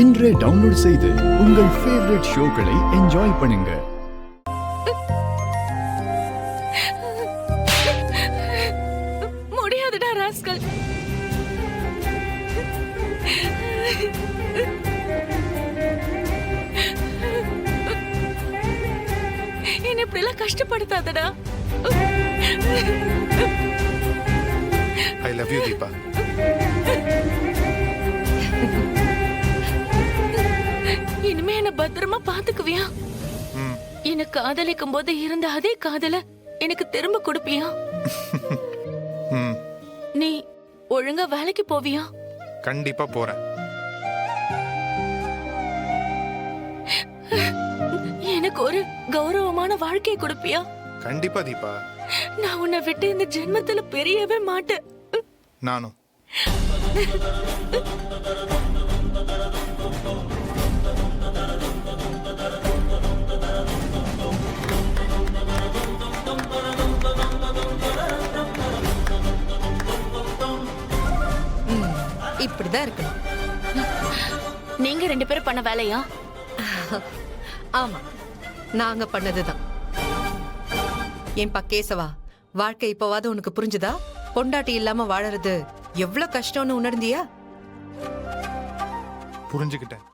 இன்றே டவுன்லோட் செய்து உங்கள் ஃபேவரட் ஷோக்களை என்ஜாய் பண்ணுங்க. முடியாதுடா ராஸ்கல். என்ன இப்படி எல்லாம் கஷ்டப்படுத்தாதடா. I love you, Deepa. இனிமே என்ன பத்திரமா பாத்துக்குவியா? என்ன காதலிக்கும் போது இருந்த அதே காதல எனக்கு திரும்ப கொடுப்பியா? நீ ஒழுங்கா வேலைக்கு போவியா? கண்டிப்பா போறேன். எனக்கு ஒரு கௌரவமான வாழ்க்கையை கொடுப்பியா? கண்டிப்பா தீபா. நான் உன்னை விட்டு இந்த ஜென்மத்துல பெரியவே மாட்டேன். நானும். இப்படிதான் இருக்கணும். நீங்க ரெண்டு பேரும் பண்ண வேலையா? ஆமா, நாங்க பண்ணதுதான். ஏன்பா கேசவா, வாழ்க்கை இப்பவாது உனக்கு புரிஞ்சுதா? பொண்டாட்டி இல்லாம வாழறது எவ்வளவு கஷ்டம்னு உணர்ந்தியா? புரிஞ்சுக்கிட்டேன்.